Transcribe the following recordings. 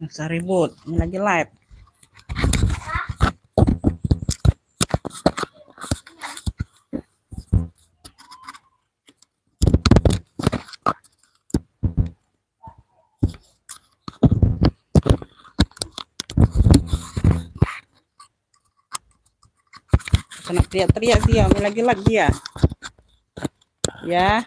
Nggak ribut, ini lagi live. Kena teriak-teriak dia, ini lagi live dia. Ya.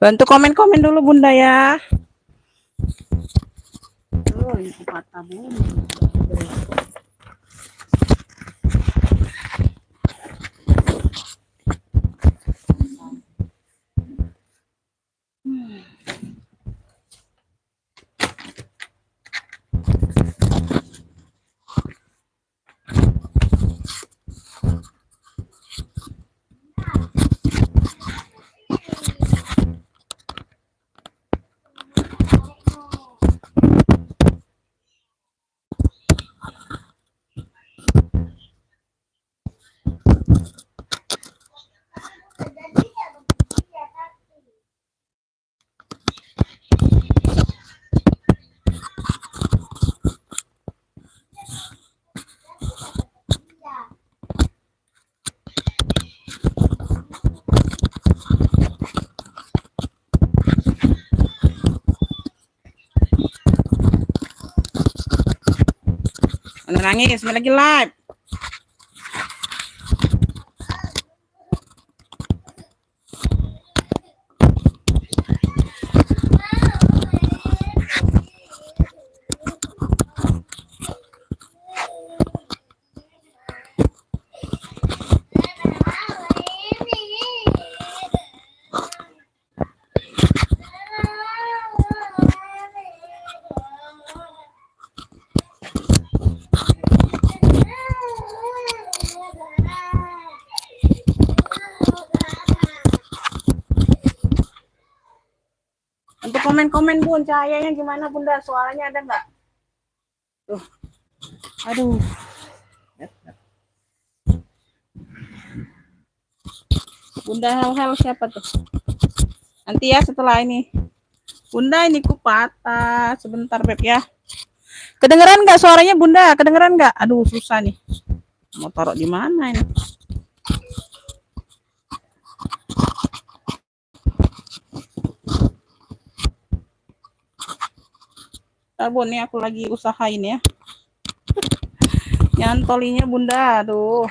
Bantu komen-komen dulu Bunda ya. Oh, ini patah Bunda. Nangis, lagi live. Untuk komen-komen Bun, cahayanya gimana Bunda? Suaranya ada nggak? Tuh, aduh. Bunda hal-hal siapa tuh? Nanti ya setelah ini. Bunda ini ku patah. Sebentar Beb ya. Kedengeran nggak suaranya Bunda? Kedengeran nggak? Aduh susah nih. Mau taruh di mana ini? Bun, nih aku lagi usahain ya. Nyantolinya Bunda, aduh.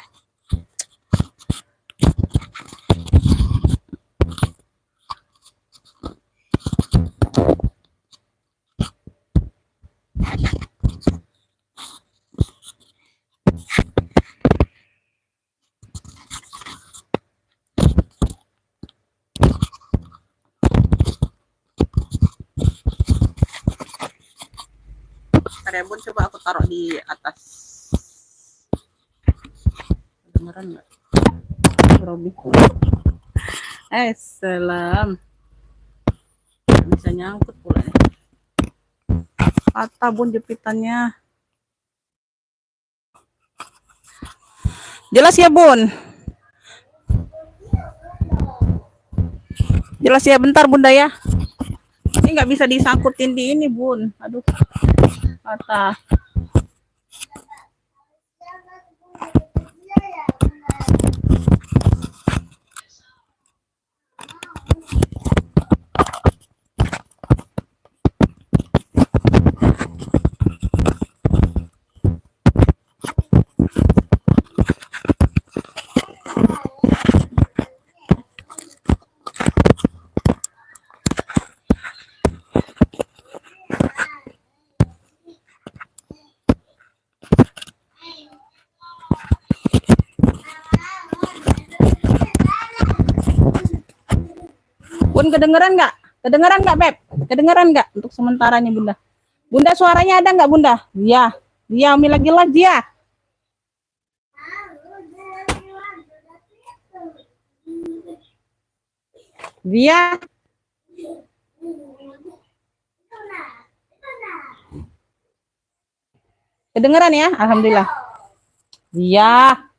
Ya Bun, coba aku taruh di atas. Kedengeran nggak? Robi. Salam. Bisa nyangkut pula nih. Patah bun jepitannya. Jelas ya bun? Jelas ya, bentar bunda ya. Ini nggak bisa disangkutin di ini bun. Aduh, patah. Bun, kedengeran nggak? Kedengeran nggak, Beb? Kedengeran nggak untuk sementaranya, Bunda? Bunda, suaranya ada nggak, Bunda? Iya. Iya, Umi lagi live dia. Dia. Kedengeran ya? Alhamdulillah. Iya.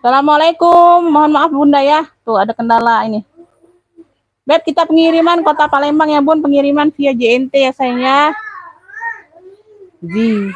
Assalamualaikum. Mohon maaf Bunda ya. Tuh ada kendala ini. Beb, kita pengiriman Kota Palembang ya Bun, pengiriman via JNT ya sayangnya. Ji.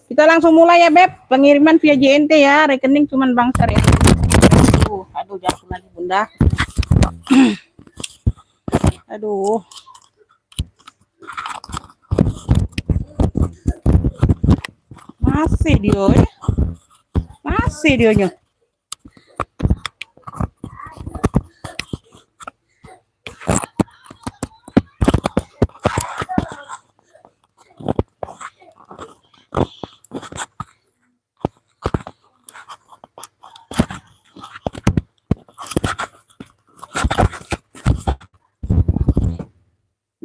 Kita langsung mulai ya Beb, pengiriman via JNT ya, rekening cuman Bank Syariah. Aduh, jatuh lagi Bunda. Aduh. Masih dia ya. Masih dionya.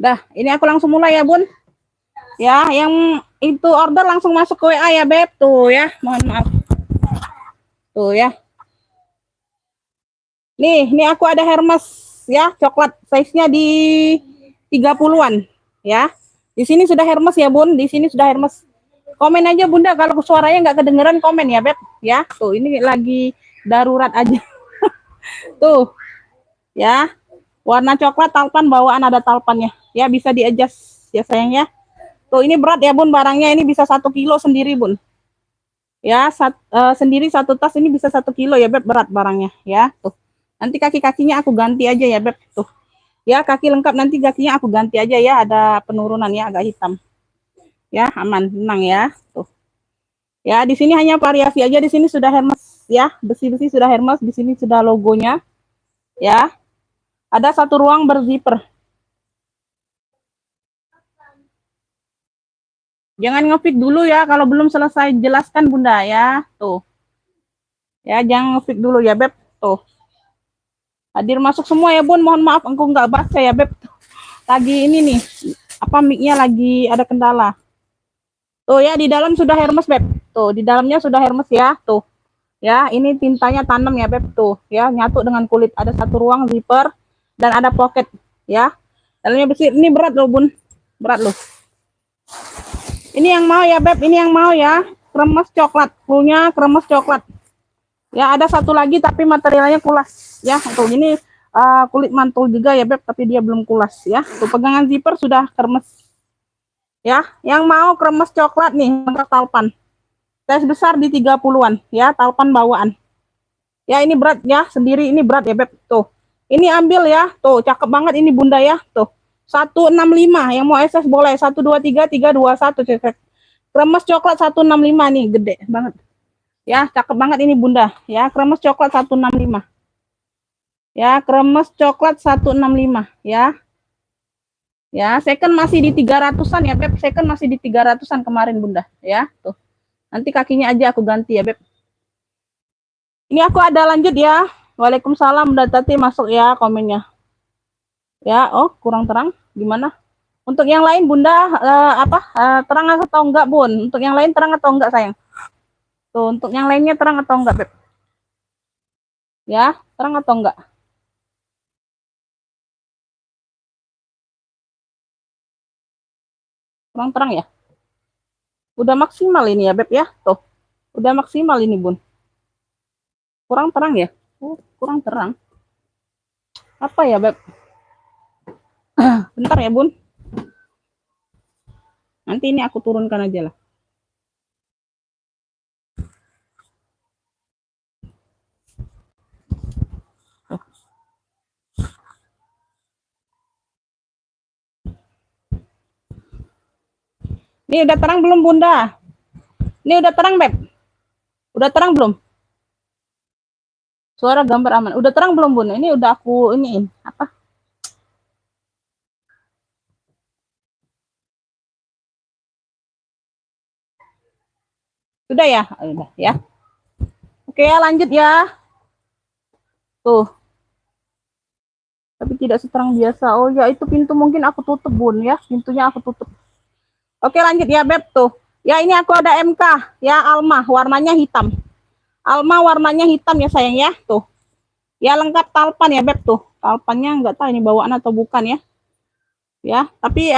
Dah, ini aku langsung mulai ya Bun. Ya, yang itu order langsung masuk ke WA ya Beb. Tuh ya, mohon maaf. Tuh ya. Nih, ini aku ada Hermes ya, coklat size-nya di 30-an ya. Di sini sudah Hermes ya Bun, di sini sudah Hermes. Komen aja Bunda kalau suaranya nggak kedengeran, komen ya Beb ya. Tuh, ini lagi darurat aja. Tuh. Ya. Warna coklat, talpan bawaan ada talpannya. Ya, bisa di-adjust ya sayang ya. Tuh, ini berat ya Bun barangnya, ini bisa 1 kilo sendiri Bun. Ya, sendiri satu tas ini bisa 1 kilo ya Beb, berat barangnya ya. Tuh. Nanti kaki-kakinya aku ganti aja ya Beb. Tuh. Ya, kaki lengkap, nanti kakinya aku ganti aja ya, ada penurunan ya, agak hitam. Ya, aman, tenang ya. Tuh. Ya, di sini hanya variasi aja, di sini sudah Hermes ya, besi-besi sudah Hermes, di sini sudah logonya. Ya. Ada 1 ruang berzipper. Jangan nge-fix dulu ya kalau belum selesai jelaskan Bunda ya. Tuh. Ya, jangan nge-fix dulu ya Beb. Tuh. Hadir masuk semua ya Bun. Mohon maaf aku nggak baca ya Beb. Lagi ini nih. Apa mic-nya lagi ada kendala. Tuh ya, di dalam sudah Hermes Beb. Tuh, di dalamnya sudah Hermes ya. Tuh. Ya, ini tintanya tanam ya Beb. Tuh, ya, nyatu dengan kulit. Ada 1 ruang zipper dan ada pocket ya. Dalamnya bersih. Ini berat loh Bun. Berat loh. Ini yang mau ya Beb, ini yang mau ya. Kremes coklat, punya kremes coklat. Ya, ada 1 lagi tapi materialnya kulas ya. Untuk ini kulit mantul juga ya Beb, tapi dia belum kulas ya. Tuh, pegangan zipper sudah kremes. Ya, yang mau kremes coklat nih, lengkap talpan. Size besar di 30-an ya, talpan bawaan. Ya ini berat ya, sendiri ini berat ya Beb. Tuh. Ini ambil ya. Tuh, cakep banget ini Bunda ya. Tuh. 165 yang mau SS boleh. 123 321 cek. Kremes coklat 165 nih, gede banget. Ya, cakep banget ini Bunda. Ya, kremes coklat 165. Ya, kremes coklat 165 ya. Ya, second masih di 300-an ya, Beb. Second masih di 300-an kemarin Bunda, ya. Tuh. Nanti kakinya aja aku ganti ya, Beb. Ini aku ada lanjut ya. Waalaikumsalam, Bunda Tati masuk ya komennya. Ya, oh kurang terang. Gimana? Untuk yang lain Bunda terang atau enggak, Bun? Untuk yang lain terang atau enggak, sayang? Tuh, untuk yang lainnya terang atau enggak, Beb? Ya, terang atau enggak? Kurang terang ya? Udah maksimal ini ya, Beb ya. Tuh. Udah maksimal ini, Bun. Kurang terang ya? Kurang terang. Apa ya, Beb? Bentar ya, Bun. Nanti ini aku turunkan aja lah. Ini udah terang belum, Bunda? Ini udah terang, Beb? Udah terang belum? Suara gambar aman. Udah terang belum, Bun? Ini udah aku iniin. Apa? Sudah ya? Udah ya. Oke, ya lanjut ya. Tuh. Tapi tidak seterang biasa. Oh ya, itu pintu mungkin aku tutup, Bun ya. Pintunya aku tutup. Oke, lanjut ya, Beb tuh. Ya, ini aku ada MK ya, Alma warnanya hitam. Alma warnanya hitam ya, sayang ya. Tuh. Ya lengkap talpan ya, Beb tuh. Talpannya nggak tahu ini bawaan atau bukan ya. Ya, tapi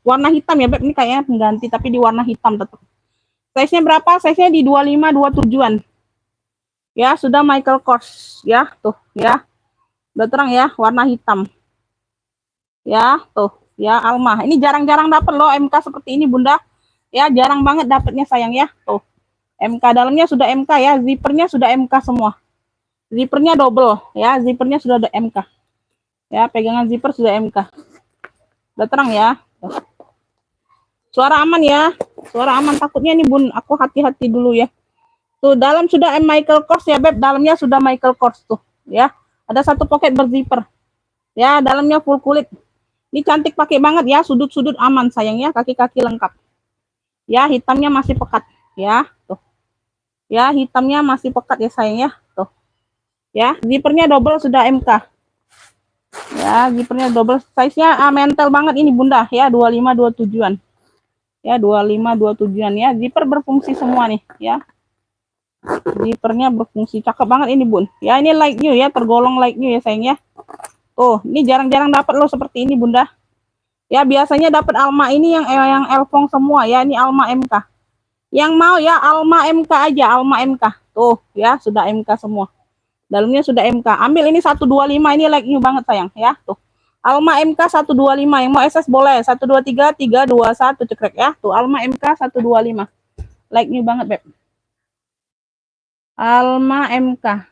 warna hitam ya, Beb. Ini kayaknya pengganti tapi di warna hitam tetap. Size-nya berapa? Size-nya di 25 27-an. Ya, sudah Michael Kors ya, tuh ya. Udah terang ya, warna hitam. Ya, tuh, ya Alma. Ini jarang-jarang dapat loh MK seperti ini, Bunda. Ya, jarang banget dapatnya, sayang ya. Tuh. MK dalamnya sudah MK ya, zippernya sudah MK semua. Zippernya double ya, zippernya sudah ada MK. Ya, pegangan zipper sudah MK. Udah terang ya. Tuh. Suara aman ya. Suara aman, takutnya nih, Bun. Aku hati-hati dulu ya. Tuh, dalam sudah Michael Kors ya, Beb. Dalamnya sudah Michael Kors tuh, ya. Ada satu pocket berzipper. Ya, dalamnya full kulit. Ini cantik pakai banget ya, sudut-sudut aman, sayang ya, kaki-kaki lengkap. Ya, hitamnya masih pekat ya, tuh. Ya, hitamnya masih pekat ya, sayang ya, tuh. Ya, zippernya double sudah MK. Ya, zippernya double, size-nya mental banget ini, Bunda ya, 25 27-an. Ya, 25 27-an ya, zipper berfungsi semua nih ya. Zippernya berfungsi, cakep banget ini, Bun. Ya, ini like new ya, tergolong like new ya, sayang ya. Tuh, ini jarang-jarang dapat loh seperti ini, Bunda. Ya, biasanya dapat Alma ini yang Elfong semua ya, ini Alma MK. Yang mau ya Alma MK aja, Alma MK. Tuh, ya, sudah MK semua. Dalamnya sudah MK. Ambil ini 125, ini like new banget, sayang ya. Tuh. Alma MK 125, yang mau SS boleh. 123 321 cekrek ya. Tuh, Alma MK 125. Like new banget, Beb. Alma MK.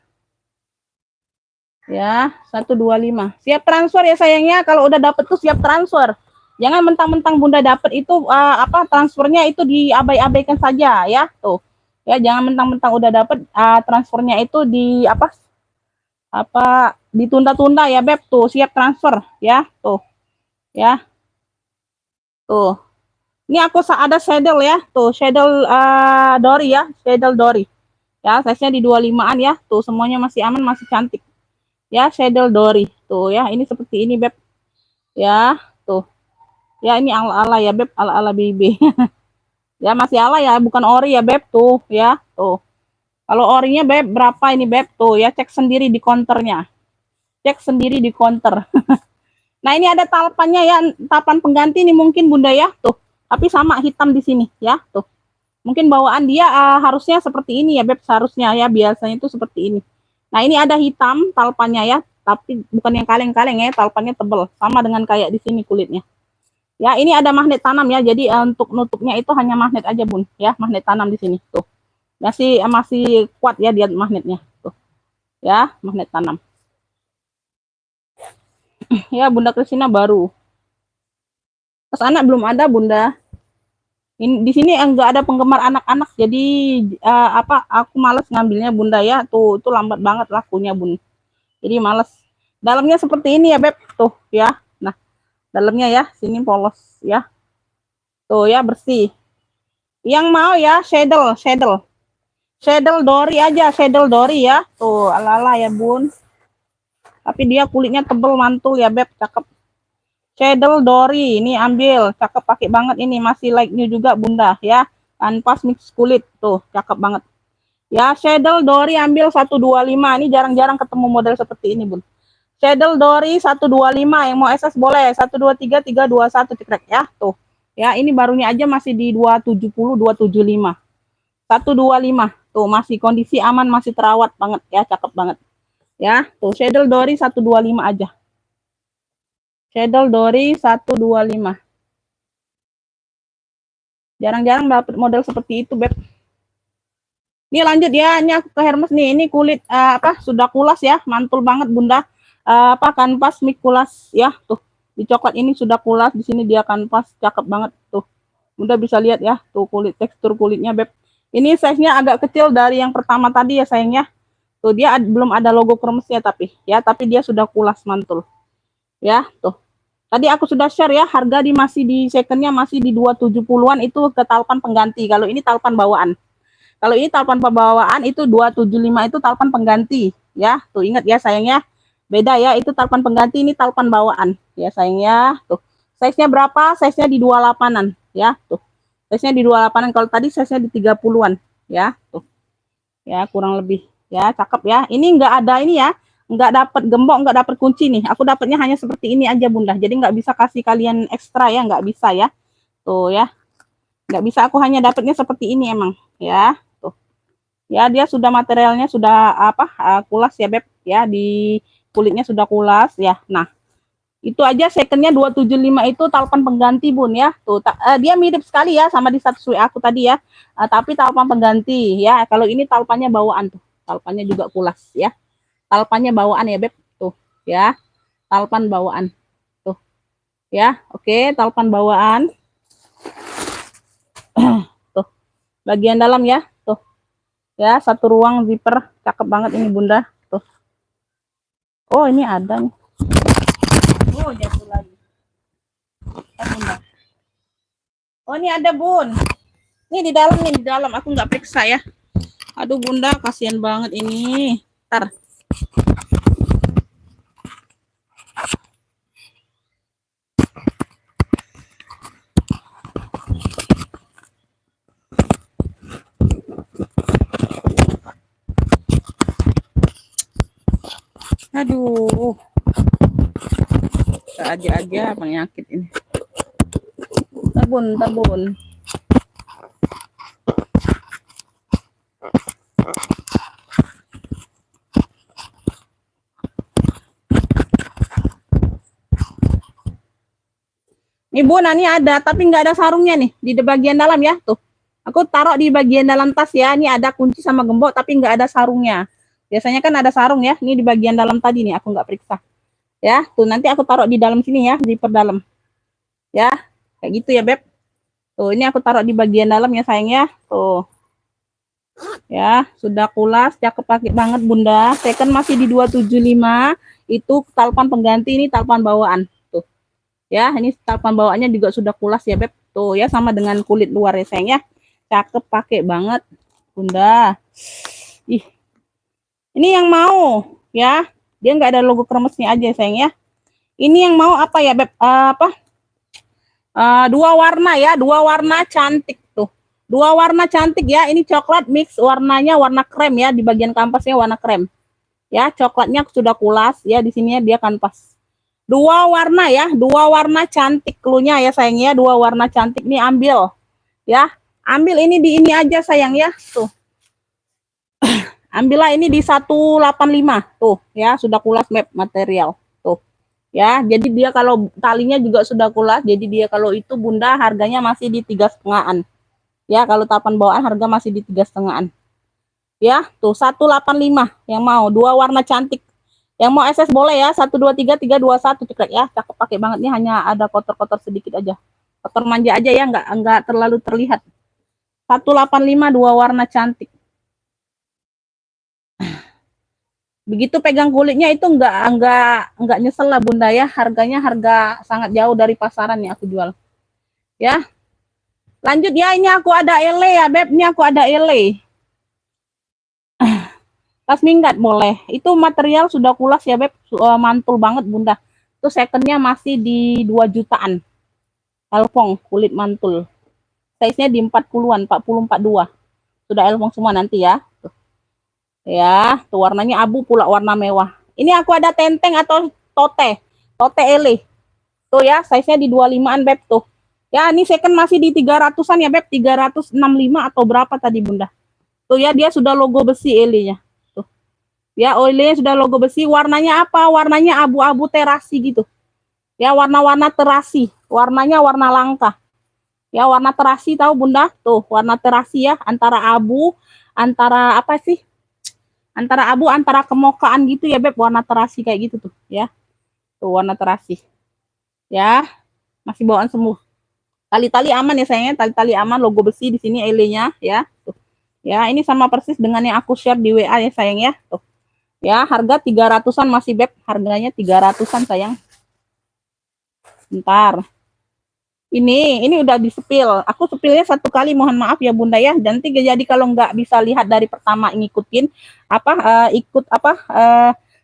Ya, 125. Siap transfer ya, sayangnya. Kalau udah dapet tuh siap transfer. Jangan mentang-mentang Bunda dapat itu transfernya itu diabai-abaikan saja ya, tuh. Ya, jangan mentang-mentang udah dapat transfernya itu ditunda-tunda ya, Beb. Tuh, siap transfer ya, tuh. Ya. Tuh. Ini aku ada saddle ya, tuh, saddle Dory ya, saddle Dory. Ya, size-nya di 25-an ya. Tuh, semuanya masih aman, masih cantik. Ya, saddle Dory. Tuh ya, ini seperti ini, Beb. Ya, tuh. Ya, ini ala-ala ya, Beb, ala-ala BB. Ya, masih ala ya, bukan ori ya, Beb, tuh ya, tuh. Kalau orinya, Beb, berapa ini, Beb? Tuh ya, cek sendiri di counternya. Cek sendiri di counter. Nah, ini ada talpannya ya, talpan pengganti nih mungkin, Bunda ya, tuh. Tapi sama hitam di sini ya, tuh. Mungkin bawaan dia harusnya seperti ini ya, Beb, seharusnya ya, biasanya itu seperti ini. Nah, ini ada hitam talpannya ya, tapi bukan yang kaleng-kaleng ya, talpannya tebel, sama dengan kayak di sini kulitnya. Ya, ini ada magnet tanam ya. Jadi untuk nutupnya itu hanya magnet aja, Bun. Ya, magnet tanam di sini. Tuh. Masih kuat ya dia magnetnya. Tuh. Ya, magnet tanam. Ya, Bunda Kristina baru. Terus anak belum ada, Bunda. Ini di sini enggak ada penggemar anak-anak, jadi apa? Aku males ngambilnya, Bunda ya. Tuh lambat banget lakunya, Bun. Jadi males. Dalamnya seperti ini ya, Beb. Tuh ya. Nah, dalamnya ya, sini polos ya. Tuh ya, bersih. Yang mau ya, saddle Dory aja, saddle Dory ya. Tuh, ala-ala ya, Bun. Tapi dia kulitnya tebel mantul ya, Beb. Cakep. Saddle Dory, ini ambil, cakep, pakai banget ini, masih like new juga, Bunda ya. Kanvas mix kulit, tuh cakep banget. Ya, saddle Dory ambil 125. Ini jarang-jarang ketemu model seperti ini, Bun. Saddle Dory 125, yang mau SS boleh. 123 321 cekrek ya, tuh. Ya, ini barunya aja masih di 270 275. 125. Tuh, masih kondisi aman, masih terawat banget ya, cakep banget. Ya, tuh saddle Dory 125 aja. Saddle Dory 125. Jarang-jarang dapat model seperti itu, Beb. Ini lanjut ya, ini aku ke Hermes nih. Ini kulit apa? Sudah kulas ya, mantul banget, Bunda. Apa kanvas mix kulas ya, tuh. Di coklat ini sudah kulas, di sini dia kanvas, cakep banget tuh. Bunda bisa lihat ya, tuh kulit, tekstur kulitnya, Beb. Ini size-nya agak kecil dari yang pertama tadi ya, sayangnya. Tuh dia belum ada logo Hermesnya tapi dia sudah kulas mantul. Ya, tuh. Tadi aku sudah share ya, harga masih di secondnya masih di 270-an, itu ke talpan pengganti. Kalau ini talpan bawaan. Kalau ini talpan pembawaan itu 275, itu talpan pengganti ya. Tuh ingat ya sayangnya. Beda ya, itu talpan pengganti, ini talpan bawaan ya sayangnya. Tuh. Size-nya berapa? Size-nya di 28-an ya. Tuh. Size-nya di 28-an, kalau tadi size-nya di 30-an ya. Tuh. Ya, kurang lebih. Ya, cakep ya. Ini enggak ada ini ya. Enggak dapat gembok, enggak dapat kunci nih. Aku dapatnya hanya seperti ini aja, Bunda. Jadi enggak bisa kasih kalian ekstra ya, enggak bisa ya. Tuh ya. Enggak bisa, aku hanya dapatnya seperti ini emang ya. Tuh. Ya, dia sudah materialnya sudah apa? Kulas ya, Beb. Ya, di kulitnya sudah kulas ya. Nah, itu aja secondnya 275, itu talpan pengganti, Bun ya. Tuh dia mirip sekali ya sama di status WA aku tadi ya. Tapi talpan pengganti ya. Kalau ini talpannya bawaan tuh. Talpannya juga kulas ya. Talpannya bawaan ya, Beb. Tuh ya. Talpan bawaan. Tuh. Ya, oke, talpan bawaan. Tuh. Bagian dalam ya. Tuh. Ya, satu ruang zipper. Cakep banget ini, Bunda. Tuh. Oh, ini ada nih. Oh, jatuh lagi. Bunda. Oh, ini ada, Bun. Ini di dalam nih, di dalam. Aku nggak periksa ya. Aduh, Bunda, kasihan banget ini. Ntar. Aduh. Aja penyakit ini. Tabun. Nih, Bun, ini ada, tapi nggak ada sarungnya nih di bagian dalam ya. Tuh, aku taruh di bagian dalam tas ya. Ini ada kunci sama gembok, tapi nggak ada sarungnya. Biasanya kan ada sarung ya. Ini di bagian dalam tadi nih, aku nggak periksa. Ya, tuh nanti aku taruh di dalam sini ya, zipper dalam. Ya, kayak gitu ya, Beb. Tuh, ini aku taruh di bagian dalam ya, sayang ya. Tuh. Ya, sudah kulas, cakep, pakai banget, Bunda. Second masih di 275. Itu talpan pengganti, ini talpan bawaan. Ya, ini talpan bawaannya juga sudah kulas ya, Beb. Tuh ya, sama dengan kulit luar ya, sayang ya. Cakep, pakai banget, Bunda. Ih, ini yang mau ya, dia nggak ada logo Hermesnya aja, sayang ya. Ini yang mau apa ya, Beb? Dua warna ya, dua warna cantik tuh. Dua warna cantik ya, ini coklat mix, warnanya warna krem ya, di bagian kampasnya warna krem. Ya, coklatnya sudah kulas ya, di sininya dia kanvas. Dua warna ya, dua warna cantik cluenya ya, sayang ya, dua warna cantik nih, ambil ya. Ambil ini di ini aja, sayang ya. Tuh. Ambillah ini di 185 tuh ya, sudah kulas map material. Tuh. Ya, jadi dia kalau talinya juga sudah kulas, jadi dia kalau itu, Bunda, harganya masih di 3,5-an. Ya, kalau tapan bawaan harga masih di 3,5-an. Ya, tuh 185 yang mau. Dua warna cantik. Yang mau SS boleh ya. 123 321 cekrek ya. Cakep pakai banget nih, hanya ada kotor-kotor sedikit aja. Kotor manja aja ya, enggak terlalu terlihat. 185 dua warna cantik. Begitu pegang kulitnya itu enggak nyesel lah Bunda ya. Harganya harga sangat jauh dari pasaran nih aku jual. Ya. Lanjut ya, ini aku ada ele ya, Beb. Ini aku ada ele. Tas minggat boleh. Itu material sudah kulas ya, Beb. Mantul banget, Bunda. Itu secondnya masih di 2 jutaan. Elfong kulit mantul. Size-nya di 40-an, 40 42. Sudah elfong semua nanti ya. Tuh. Ya, tuh warnanya abu pula, warna mewah. Ini aku ada tenteng atau tote. Tote ele. Tuh ya, size-nya di 25-an, Beb tuh. Ya, ini second masih di 300-an ya, Beb. 365 atau berapa tadi, Bunda. Tuh ya, dia sudah logo besi ele-nya. Tuh. Ya, ele-nya sudah logo besi. Warnanya apa? Warnanya abu-abu terasi gitu. Ya, warna-warna terasi. Warnanya warna langka. Ya, warna terasi tahu Bunda? Tuh, warna terasi ya, antara abu, antara apa sih? Antara abu, antara kemokaan gitu ya, Beb. Warna terasi kayak gitu tuh, ya. Tuh, warna terasi. Ya, masih bawaan semua. Tali-tali aman ya sayangnya, tali-tali aman, logo besi di sini ele-nya ya. Tuh. Ya, ini sama persis dengan yang aku share di WA ya sayang ya. Tuh. Ya, harga 300-an masih, Beb. Harganya 300-an sayang. Bentar. Ini udah disepil. Aku sepilnya 1 kali, mohon maaf ya Bunda ya. Nanti jadi kalau nggak bisa lihat dari pertama ngikutin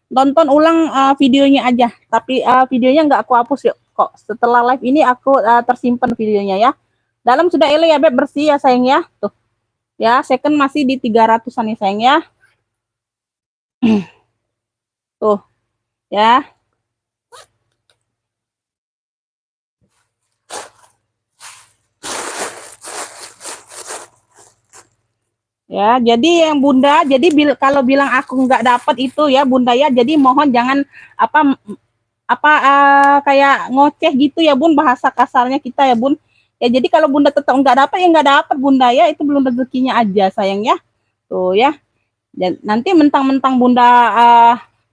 tonton ulang videonya aja. Tapi videonya nggak aku hapus kok. Setelah live ini aku tersimpan videonya ya. Dalam sudah ele ya Beb, bersih ya sayang ya. Tuh. Ya, second masih di 300-an ya sayang ya. Tuh. Ya. Ya, jadi yang Bunda, jadi kalau bilang aku nggak dapat itu ya Bunda ya, jadi mohon jangan kayak ngoceh gitu ya Bun, bahasa kasarnya kita ya Bun. Ya jadi kalau Bunda tetap nggak dapat ya nggak dapat Bunda ya, itu belum rezekinya aja sayang ya. Tuh ya. Dan nanti mentang-mentang Bunda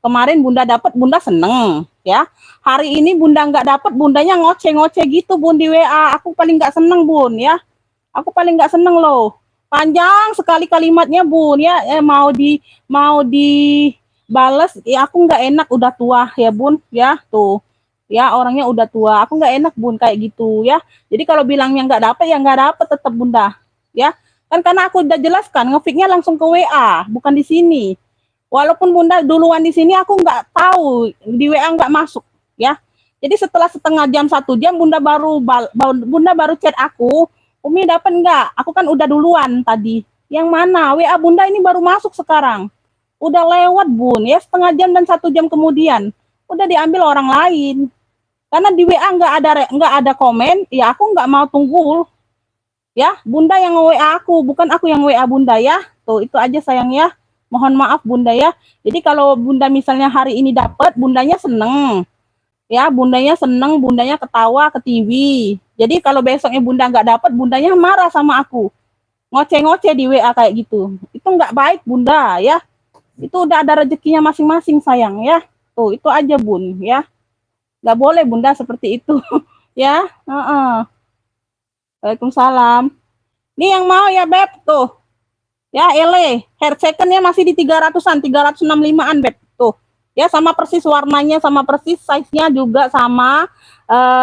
kemarin Bunda dapat, Bunda seneng ya. Hari ini Bunda nggak dapat, Bundanya ngoceh-ngoceh gitu Bun di WA. Aku paling nggak seneng Bun ya. Aku paling nggak seneng loh. Panjang sekali kalimatnya Bun ya, mau dibales ya, aku nggak enak, udah tua ya Bun ya. Tuh ya, orangnya udah tua, aku nggak enak Bun kayak gitu ya. Jadi kalau bilangnya nggak dapet ya nggak dapet tetap Bunda ya, kan karena aku udah jelaskan ngefiknya langsung ke WA bukan di sini. Walaupun Bunda duluan di sini, aku nggak tahu di WA nggak masuk ya. Jadi setelah setengah jam 1 jam Bunda baru chat aku, Umi dapat nggak? Aku kan udah duluan tadi. Yang mana? WA Bunda ini baru masuk sekarang. Udah lewat Bun ya, setengah jam dan 1 jam kemudian. Udah diambil orang lain. Karena di WA nggak ada komen, ya aku nggak mau tunggu. Ya, Bunda yang WA aku, bukan aku yang WA Bunda ya. Tuh, itu aja sayang ya. Mohon maaf Bunda ya. Jadi kalau Bunda misalnya hari ini dapat, Bundanya seneng. Ya, Bundanya seneng, Bundanya ketawa ke TV. Jadi kalau besoknya Bunda nggak dapat, Bundanya marah sama aku. Ngoceh-ngoceh di WA kayak gitu. Itu nggak baik Bunda ya. Itu udah ada rezekinya masing-masing sayang ya. Tuh, itu aja Bun ya. Nggak boleh Bunda seperti itu. Ya, Waalaikumsalam. Ini yang mau ya Beb tuh. Ya, ele. Hair secondnya masih di 300-an, 365-an Beb. Tuh. Ya, sama persis warnanya, sama persis size-nya juga sama,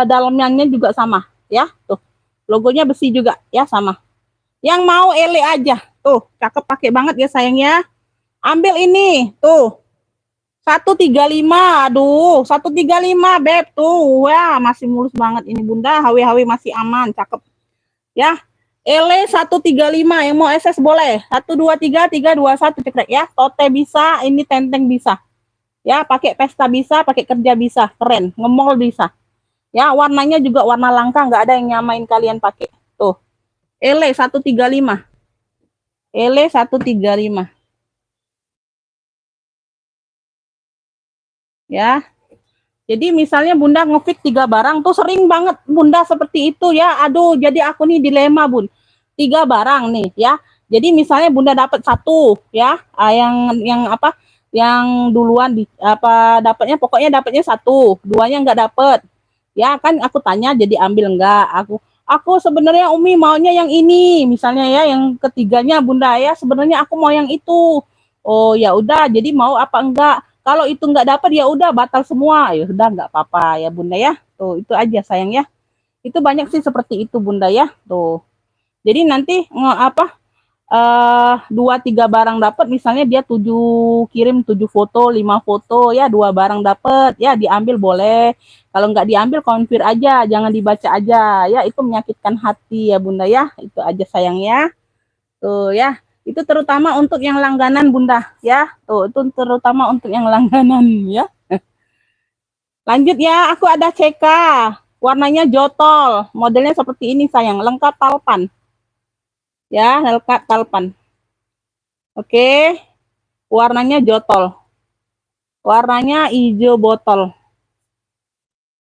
dalamnya juga sama, ya. Tuh. Logonya besi juga, ya sama. Yang mau ele aja. Tuh, cakep pakai banget ya sayangnya. Ambil ini, tuh. 135, aduh, 135 Beb tuh. Wah, masih mulus banget ini Bunda, HW-HW masih aman, cakep. Ya. Ele 135 yang mau SS boleh. 123 321 cekrek ya. Tote bisa, ini tenteng bisa. Ya, pakai pesta bisa, pakai kerja bisa, keren. Ngemol bisa. Ya, warnanya juga warna langka, nggak ada yang nyamain kalian pakai. Tuh. Ele 135. Ele 135. Ya. Jadi misalnya Bunda ngefit 3 barang tuh sering banget Bunda seperti itu ya. Aduh, jadi aku nih dilema Bun. 3 barang nih ya. Jadi misalnya Bunda dapat satu ya, yang apa? Yang duluan di apa dapatnya, pokoknya dapatnya satu, duanya nggak dapet. Ya kan aku tanya jadi ambil enggak? Aku sebenarnya Umi maunya yang ini, misalnya ya, yang ketiganya Bunda ya, sebenarnya aku mau yang itu. Oh ya udah, jadi mau apa enggak? Kalau itu enggak dapat ya udah batal semua. Ya udah enggak apa-apa ya Bunda ya. Tuh, itu aja sayang ya. Itu banyak sih seperti itu Bunda ya. Tuh. Jadi nanti apa? Dua tiga barang dapat, misalnya dia kirim 7 foto 5 foto ya, 2 barang dapat ya, diambil boleh. Kalau nggak diambil konfir aja, jangan dibaca aja ya, itu menyakitkan hati ya Bunda ya. Itu aja sayangnya. Tuh ya, itu terutama untuk yang langganan Bunda ya. Tuh, itu terutama untuk yang langganan ya. Lanjut ya, aku ada CK, warnanya jotol, modelnya seperti ini sayang, lengkap talpan ya, lengkap talpan. Oke, warnanya jotol, warnanya hijau botol.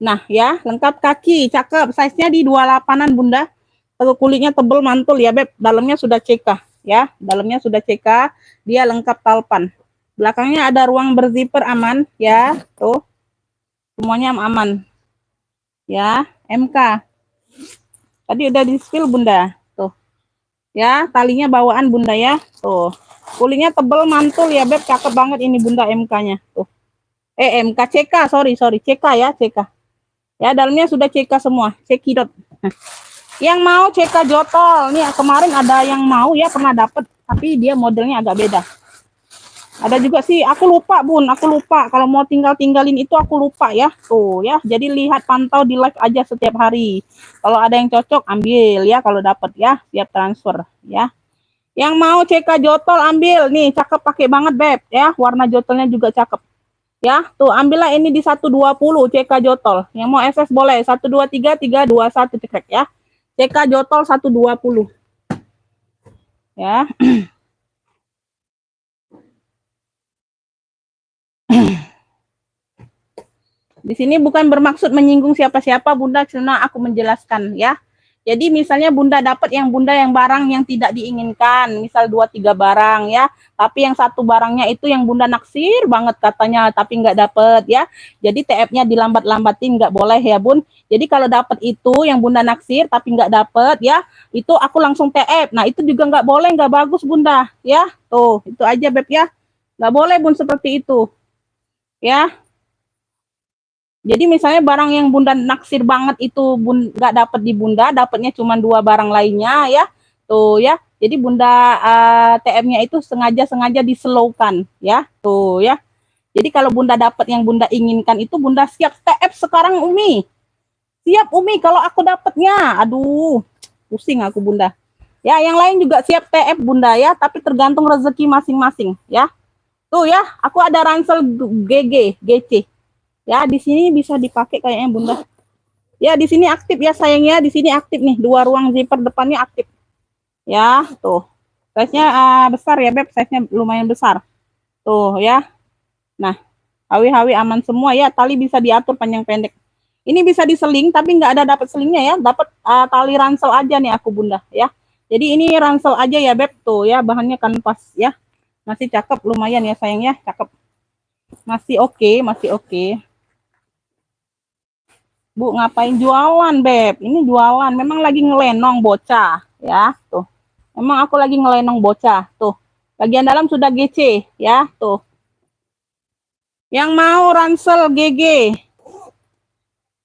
Nah ya, lengkap kaki, cakep, size-nya di 28-an Bunda. Kalau kulitnya tebel mantul ya Beb, dalamnya sudah CK ya, dalamnya sudah CK, dia lengkap talpan. Belakangnya ada ruang berzipper aman ya, tuh semuanya aman ya. MK tadi udah di spill Bunda, tuh ya, talinya bawaan Bunda ya, tuh kulitnya tebel mantul ya Beb, cakep banget ini Bunda. MK-nya tuh, MK CK, sorry CK ya, CK ya, dalamnya sudah CK semua, cekidot. Yang mau CK jotol nih, kemarin ada yang mau ya, pernah dapet, tapi dia modelnya agak beda. Ada juga sih, aku lupa Bun, aku lupa kalau mau tinggalin itu, aku lupa ya. Tuh ya, jadi lihat, pantau di live aja setiap hari. Kalau ada yang cocok ambil ya, kalau dapat ya, siap transfer ya. Yang mau CK jotol ambil nih, cakep, pakai banget Beb ya, warna jotolnya juga cakep. Ya, tuh ambillah ini di 120 CK jotol. Yang mau SS boleh 123 321 cekrek ya. CK jotol 120. Ya. Di sini bukan bermaksud menyinggung siapa-siapa Bunda, cuma aku menjelaskan ya. Jadi misalnya Bunda dapat yang barang yang tidak diinginkan, misal 2-3 barang ya, tapi yang satu barangnya itu yang Bunda naksir banget katanya, tapi nggak dapet ya. Jadi TF-nya dilambat-lambatin, nggak boleh ya Bun. Jadi kalau dapat itu yang Bunda naksir tapi nggak dapet ya, itu aku langsung TF. Nah itu juga nggak boleh, nggak bagus Bunda ya. Tuh itu aja Beb ya, nggak boleh Bun seperti itu ya. Jadi misalnya barang yang Bunda naksir banget itu nggak dapat di Bunda, dapatnya cuma 2 barang lainnya ya. Tuh ya. Jadi Bunda TM-nya itu sengaja dislowkan ya. Tuh ya. Jadi kalau Bunda dapat yang Bunda inginkan itu, Bunda siap TF sekarang Umi. Siap Umi kalau aku dapatnya. Aduh, pusing aku Bunda. Ya, yang lain juga siap TF Bunda ya, tapi tergantung rezeki masing-masing ya. Tuh ya, aku ada ransel GC. Ya, di sini bisa dipakai kayaknya Bunda. Ya, di sini aktif ya sayangnya, di sini aktif nih, 2 ruang zipper depannya aktif. Ya, tuh. Size-nya besar ya, Beb, size-nya lumayan besar. Tuh ya. Nah, hawi-hawi aman semua ya, tali bisa diatur panjang pendek. Ini bisa diseling tapi nggak ada dapat selingnya ya, dapat tali ransel aja nih aku Bunda ya. Jadi ini ransel aja ya Beb, tuh ya, bahannya kanvas ya. Masih cakep, lumayan ya sayangnya, cakep. Masih oke, masih oke. Bu, ngapain jualan, Beb? Ini jualan. Memang lagi ngelenong bocah, ya. Tuh. Memang aku lagi ngelenong bocah. Tuh. Bagian dalam sudah GC, ya. Tuh. Yang mau ransel GG.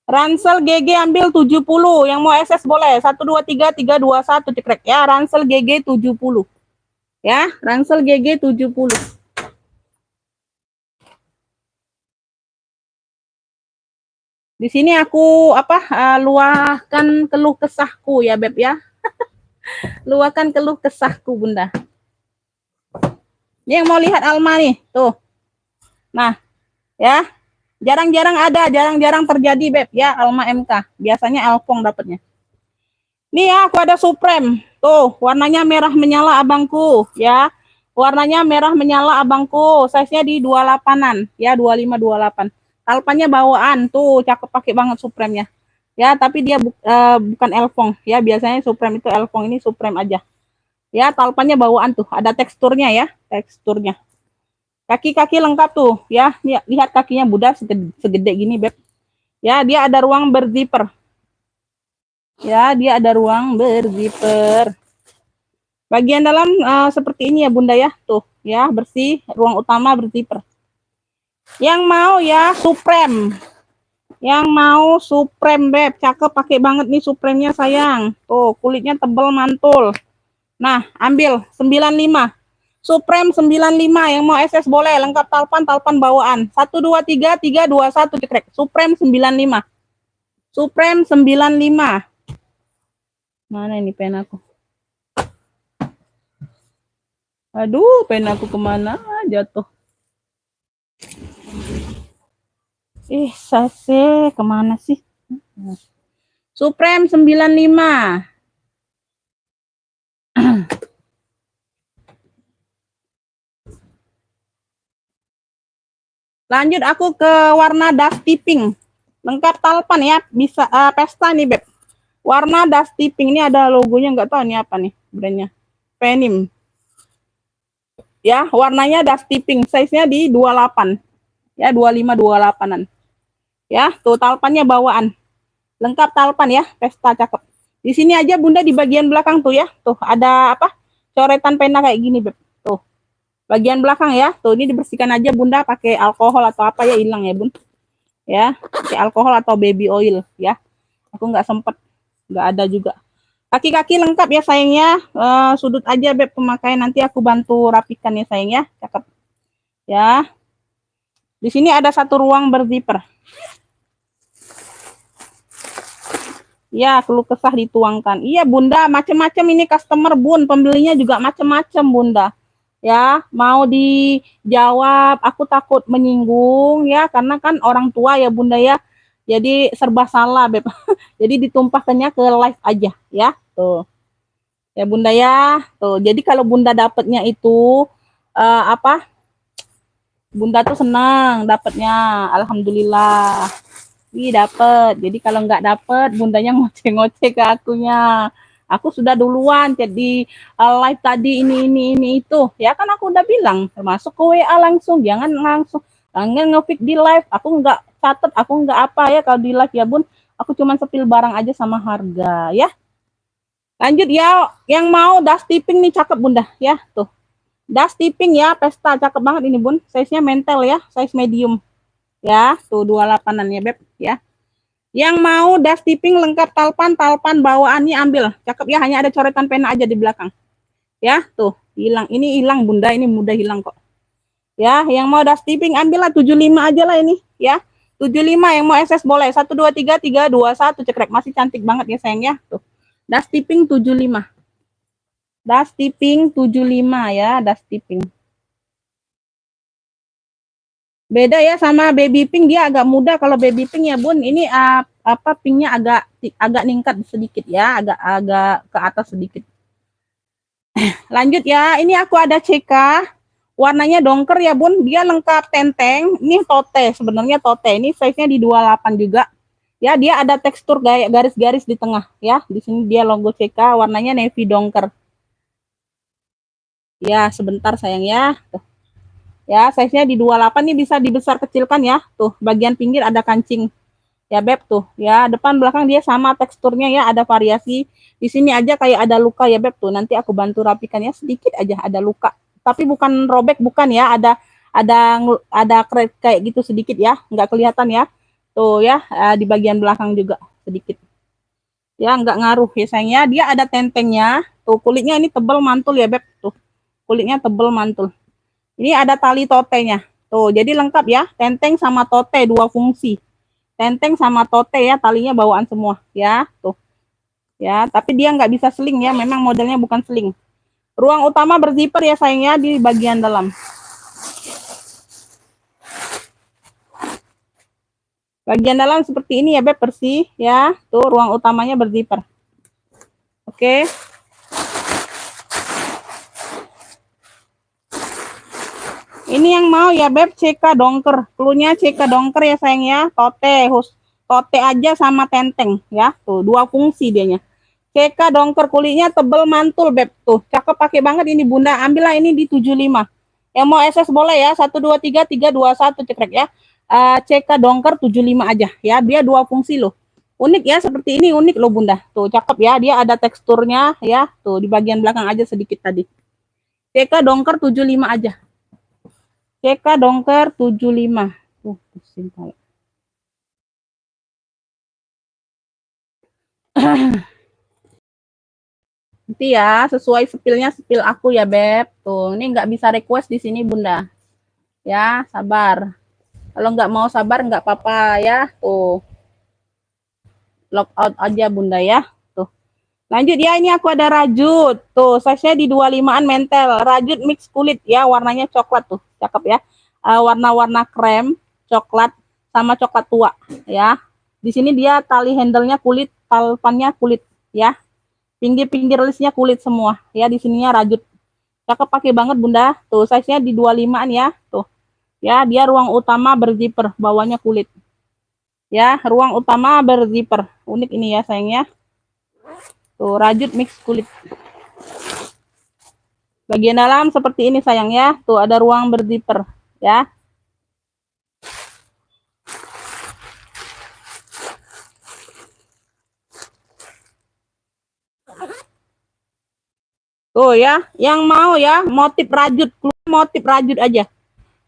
Ransel GG ambil 70. Yang mau SS boleh. 123 321 cekrek ya. Ransel GG 70. Ya, ransel GG 70. Di sini aku luahkan keluh kesahku ya Beb ya. Luahkan keluh kesahku Bunda. Ini yang mau lihat Alma nih, tuh. Nah, ya. Jarang-jarang terjadi Beb ya Alma MK. Biasanya Alfong dapatnya. Nih ya, aku ada Supreme. Tuh, warnanya merah menyala abangku ya. Warnanya merah menyala abangku. Size-nya di 28-an ya, 25 28. Talpannya bawaan tuh, cakep, pakai banget Supreme-nya. Ya, tapi dia bukan Elfong ya. Biasanya Supreme itu Elfong, ini Supreme aja. Ya, talpannya bawaan tuh, ada teksturnya ya, teksturnya. Kaki-kaki lengkap tuh, ya. Lihat kakinya Bunda segede gini, Beb. Ya, dia ada ruang berzipper. Ya, dia ada ruang berzipper. Bagian dalam seperti ini ya Bunda ya, tuh ya, bersih, ruang utama berzipper. Yang mau ya Supreme. Yang mau Supreme, Beb, cakep, pakai banget nih Supreme-nya sayang. Tuh, kulitnya tebel mantul. Nah, ambil 95. Supreme 95 yang mau SS boleh, lengkap talpan bawaan. 1 2 3 3 2 1 cekrek. Supreme 95. Supreme 95. Mana ini pen aku? Aduh, pen aku kemana jatuh? Sase kemana sih? Supreme 95. Lanjut aku ke warna dusty pink. Lengkap talpan ya, bisa pesta nih, Beb. Warna dusty pink ini ada logonya, nggak tahu nih apa nih brandnya. Penim. Ya, warnanya dusty pink, size-nya di 28. Ya, 25 28-an. Ya, tuh talpannya bawaan. Lengkap talpan ya, pesta cakep. Di sini aja Bunda di bagian belakang tuh ya. Tuh ada apa? Coretan pena kayak gini, Beb. Tuh. Bagian belakang ya. Tuh ini dibersihkan aja Bunda pakai alkohol atau apa ya, hilang ya, Bun. Ya, pakai alkohol atau baby oil ya. Aku nggak sempet, nggak ada juga. Kaki-kaki lengkap ya sayangnya. Sudut aja Beb pemakaian, nanti aku bantu rapikan ya sayangnya. Cakep. Ya. Di sini ada satu ruang berzipper. Ya, keluh kesah dituangkan. Iya Bunda, macam-macam ini customer Bun, pembelinya juga macam-macam Bunda. Ya, mau dijawab, aku takut menyinggung ya, karena kan orang tua ya Bunda ya. Jadi serba salah, Beb. Jadi ditumpahkannya ke live aja ya. Tuh. Ya Bunda ya. Tuh. Jadi kalau Bunda dapatnya itu apa? Bunda tuh senang dapatnya. Alhamdulillah. Ih, dapet. Jadi kalau nggak dapet, bundanya ngoceh-ngoceh ke akunya. Aku sudah duluan jadi live tadi ini itu. Ya kan aku udah bilang, termasuk ke WA langsung, jangan nge-feed di live. Aku nggak catet, aku nggak apa ya kalau di live ya Bun. Aku cuma sepil barang aja sama harga ya. Lanjut ya, yang mau dusty pink nih cakep Bunda ya, tuh. Dusty pink ya, pesta cakep banget ini Bun. Size-nya mentel ya, size medium. Ya, tuh 28-an ya Beb ya. Yang mau dusty pink lengkap talpan bawaannya ambil. Cakep ya, hanya ada coretan pena aja di belakang. Ya, tuh, hilang. Ini hilang Bunda, ini mudah hilang kok. Ya, yang mau dusty pink ambillah 75 aja lah ini, ya. 75 yang mau SS boleh. 1 2 3 3 2 1 cekrek. Masih cantik banget ya sayang ya. Tuh. Dusty pink 75. Dusty pink 75 ya, dusty pink. Beda ya sama baby pink, dia agak muda. Kalau baby pink ya Bun, ini apa pinknya agak ningkat sedikit ya, agak ke atas sedikit. Lanjut ya, ini aku ada CK, warnanya dongker ya Bun, dia lengkap tenteng. Ini tote, sebenarnya tote. Ini size-nya di 28 juga. Ya, dia ada tekstur garis-garis di tengah ya. Di sini dia logo CK, warnanya navy dongker. Ya, sebentar sayang ya. Tuh. Ya, size-nya di 28 nih, bisa dibesar kecilkan ya. Tuh, bagian pinggir ada kancing. Ya, Beb tuh. Ya, depan belakang dia sama teksturnya ya, ada variasi. Di sini aja kayak ada luka ya, Beb tuh. Nanti aku bantu rapikan ya, sedikit aja ada luka. Tapi bukan robek, bukan ya, ada kayak gitu sedikit ya, nggak kelihatan ya. Tuh ya, di bagian belakang juga sedikit. Ya, nggak ngaruh ya sayangnya. Dia ada tentengnya. Tuh, kulitnya ini tebal mantul ya, Beb. Tuh. Kulitnya tebal mantul. Ini ada tali totenya. Tuh, jadi lengkap ya. Tenteng sama tote, dua fungsi. Tenteng sama tote ya, talinya bawaan semua. Ya, tuh. Ya, tapi dia nggak bisa sling ya. Memang modelnya bukan sling. Ruang utama berzipper ya sayangnya di bagian dalam. Bagian dalam seperti ini ya, Beb, bersih. Ya, tuh ruang utamanya berzipper. Oke. Ini yang mau ya Beb, CK dongker. Cluenya CK dongker ya sayang ya. Tote aja sama tenteng ya. Tuh, dua fungsi dianya. CK Dongker, kulitnya tebel mantul, Beb. Tuh, cakep pakai banget ini Bunda. Ambillah ini di 75. Yang mau SS boleh ya, 123 321 cekrek ya. CK Dongker 75 aja ya. Dia dua fungsi loh. Unik ya, seperti ini unik loh Bunda. Tuh, cakep ya. Dia ada teksturnya ya. Tuh, di bagian belakang aja sedikit tadi. CK Dongker 75 aja. CK Dongker 75. Tuh, pusing kali. Nanti ya, sesuai spillnya spill aku ya, Beb. Tuh, ini nggak bisa request di sini, Bunda. Ya, sabar. Kalau nggak mau sabar, nggak apa-apa ya. Tuh, lock out aja, Bunda ya. Tuh. Lanjut ya, ini aku ada rajut. Tuh, size-nya di 25-an mentel. Rajut mix kulit ya, warnanya coklat tuh. Cakep ya. Warna-warna krem, coklat, sama coklat tua ya. Di sini dia tali handle-nya kulit, talpannya kulit ya. Pinggir-pinggir listnya kulit semua ya, di sininya rajut. Cakep pakai banget Bunda. Tuh, size-nya di 25-an ya. Tuh. Ya, dia ruang utama berzipper, bawahnya kulit. Ya, ruang utama berzipper. Unik ini ya sayangnya. Tuh, rajut mix kulit. Bagian dalam seperti ini sayang ya. Tuh, ada ruang berzipper ya. Tuh ya, yang mau ya motif rajut aja.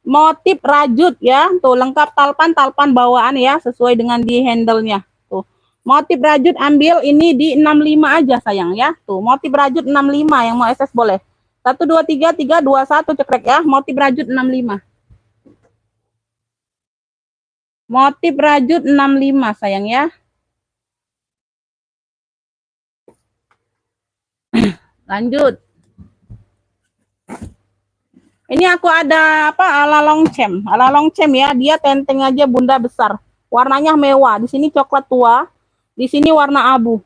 Motif rajut ya. Tuh, lengkap talpan bawaan ya, sesuai dengan di handle-nya. Tuh. Motif rajut ambil ini di 65 aja sayang ya. Tuh, motif rajut 65 yang mau SS boleh. 123 321 cekrek ya, motif rajut 65. Motif rajut 65 sayang ya. Lanjut. Ini aku ada apa, ala long cem ya. Dia tenteng aja Bunda besar. Warnanya mewah. Di sini coklat tua, di sini warna abu.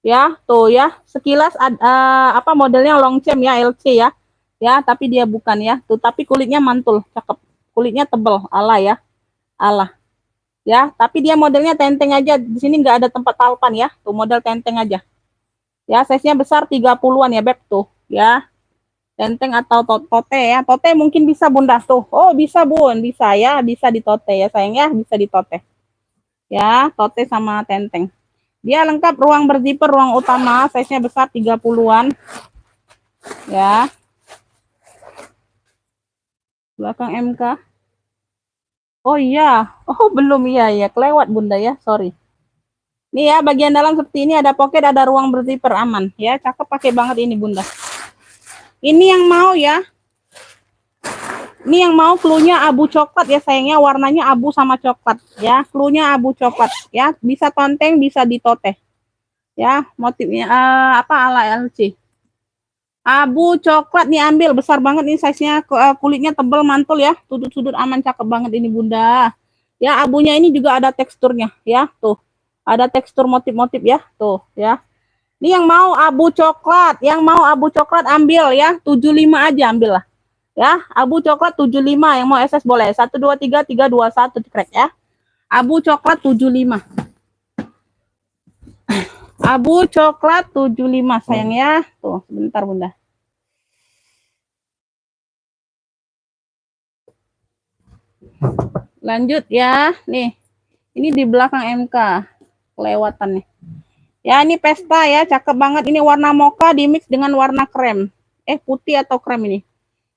Ya, tuh ya. Sekilas apa modelnya long cem ya, LC ya. Ya, tapi dia bukan ya. Tuh, tapi kulitnya mantul, cakep. Kulitnya tebel, ala ya. Ala. Ya, tapi dia modelnya tenteng aja. Di sini nggak ada tempat talpan ya. Tuh, model tenteng aja. Ya, size-nya besar 30-an ya, Beb tuh, ya. Tenteng atau tote ya. Tote mungkin bisa Bunda tuh. Oh, bisa Bun, bisa ya, bisa di tote ya sayang ya, bisa di tote. Ya, tote sama tenteng. Dia lengkap ruang berzipper, ruang utama, size-nya besar 30-an. Ya. Belakang MK. Oh iya. Oh, belum iya ya. Kelewat Bunda ya, sorry. Nih ya, bagian dalam seperti ini ada pocket, ada ruang berzipper aman ya. Cakep pakai banget ini Bunda. Ini yang mau ya. Ini yang mau cluenya abu coklat ya sayangnya, warnanya abu sama coklat ya. Cluenya abu coklat ya, bisa tonteng, bisa ditoteh. Ya, motifnya apa ala LC. Abu coklat nih ambil, besar banget nih size-nya, kulitnya tebal mantul ya. Sudut-sudut aman, cakep banget ini Bunda. Ya, abunya ini juga ada teksturnya ya, tuh. Ada tekstur motif-motif ya, tuh ya. Ini yang mau abu coklat, ambil ya, 75 aja ambil lah. Ya, abu coklat 75 yang mau SS boleh. 123 321 cekrek ya. Abu coklat 75. Abu coklat 75 sayang ya. Tuh, sebentar Bunda. Lanjut ya. Nih. Ini di belakang MK. Kelewatan nih. Ya, ini pesta ya, cakep banget. Ini warna mocha dimix dengan warna krem. Putih atau krem ini.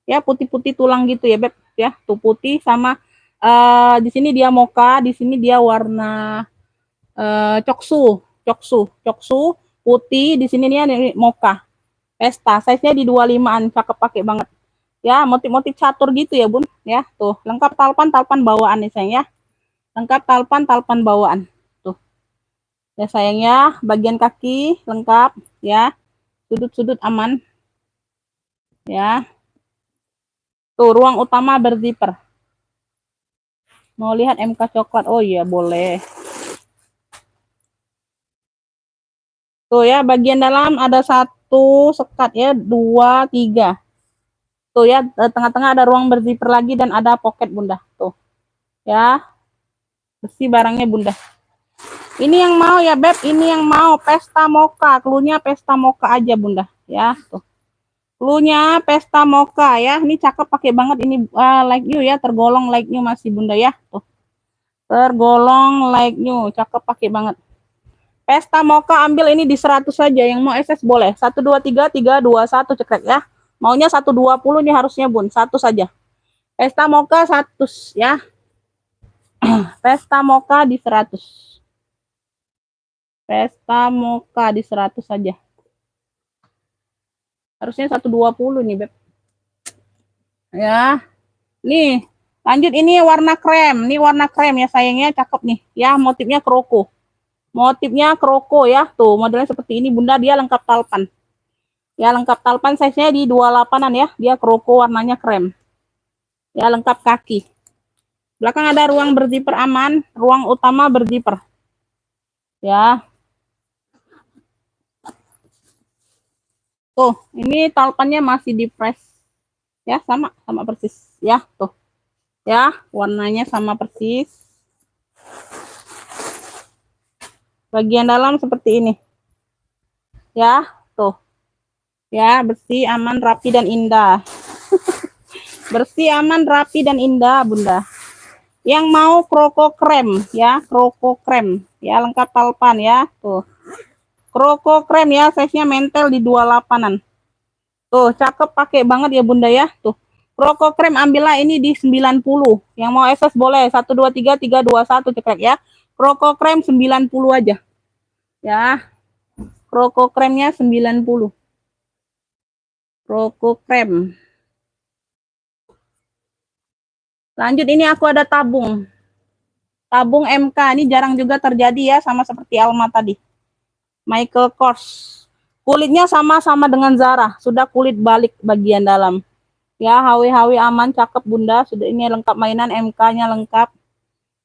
Ya, putih-putih tulang gitu ya, Beb. Ya, tuh putih sama di sini dia mocha, di sini dia warna coksu putih, di sini nih mocha. Pesta, size-nya di 25-an, cakep pakai banget. Ya, motif-motif catur gitu ya, Bun. Ya, tuh, lengkap talpan bawaan nih sayang ya. Lengkap talpan bawaan. Tuh. Ya sayangnya, bagian kaki lengkap ya. Sudut-sudut aman. Ya. Tuh, ruang utama berzipper. Mau lihat MK coklat? Oh iya, boleh. Tuh ya, bagian dalam ada 1 sekat ya, 2, 3. Tuh ya, tengah-tengah ada ruang berzipper lagi dan ada pocket Bunda. Tuh. Ya. Besi barangnya Bunda. Ini yang mau ya Beb, ini yang mau pesta mocha, klunya pesta mocha aja Bunda ya. Tuh. Klunya pesta mocha ya. Ini cakep pakai banget ini like new ya, tergolong like new masih Bunda ya. Tuh. Tergolong like new, cakep pakai banget. Pesta mocha ambil ini di 100 saja, yang mau SS boleh. 123 321 cekrek ya. Maunya 120 nih harusnya Bun, satu saja. Pesta mocha 100 ya. Pesta mocha di 100. Pesta mocha di 100 saja. Harusnya 120 nih, Beb. Ya. Nih, lanjut ini warna krem. Ini warna krem ya sayangnya, cakep nih. Ya, motifnya kroko. Motifnya kroko ya. Tuh, modelnya seperti ini Bunda, dia lengkap talpan. Ya, lengkap talpan size-nya di 28-an ya. Dia kroko warnanya krem. Ya, lengkap kaki. Belakang ada ruang berzipper aman, ruang utama berzipper. Ya. Tuh, ini talpannya masih di press. Ya, sama persis. Ya, tuh. Ya, warnanya sama persis. Bagian dalam seperti ini. Ya, tuh. Ya, bersih, aman, rapi, dan indah. Bersih, aman, rapi, dan indah, Bunda. Yang mau kroko krem, ya, kroko krem. Ya, lengkap talpan, ya, tuh. Kroko krem, ya, size-nya mentel di 28-an. Tuh, cakep pakai banget ya, Bunda, ya, tuh. Kroko krem ambillah ini di 90. Yang mau SS boleh, 123 321 cekrek, ya. Kroko krem 90 aja. Ya, kroko kremnya 90. Kroko krem. Lanjut ini aku ada tabung. Tabung MK ini jarang juga terjadi ya, sama seperti Alma tadi. Michael Kors. Kulitnya sama-sama dengan Zara, sudah kulit balik bagian dalam. Ya, HW aman, cakep Bunda. Sudah ini lengkap mainan, MK-nya lengkap.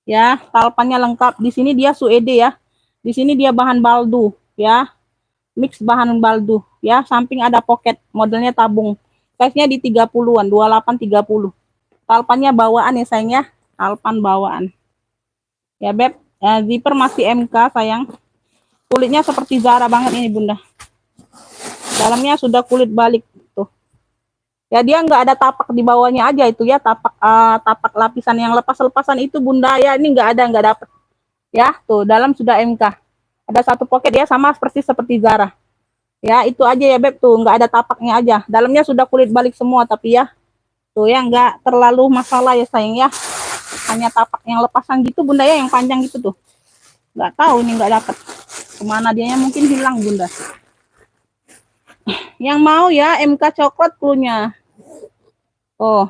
Ya, talpannya lengkap. Di sini dia suede ya. Di sini dia bahan baldu ya. Mix bahan baldu ya. Samping ada pocket, modelnya tabung. Size-nya di 30-an, 28 30. Talpannya bawaan ya sayang ya. Talpan bawaan. Ya Beb, zipper masih MK sayang. Kulitnya seperti Zara banget ini Bunda. Dalamnya sudah kulit balik tuh. Ya dia nggak ada tapak di bawahnya aja itu ya, tapak lapisan yang lepas-lepasan itu Bunda ya, ini nggak dapet. Ya, tuh dalam sudah MK. Ada satu pocket ya, sama seperti Zara. Ya, itu aja ya Beb tuh, nggak ada tapaknya aja. Dalamnya sudah kulit balik semua tapi ya. Tuh ya, nggak terlalu masalah ya sayang ya. Hanya tapak yang lepasan gitu Bunda ya, yang panjang gitu tuh. Nggak tahu ini nggak dapet. Kemana dianya, mungkin hilang Bunda. Yang mau ya MK coklat klunya. Oh.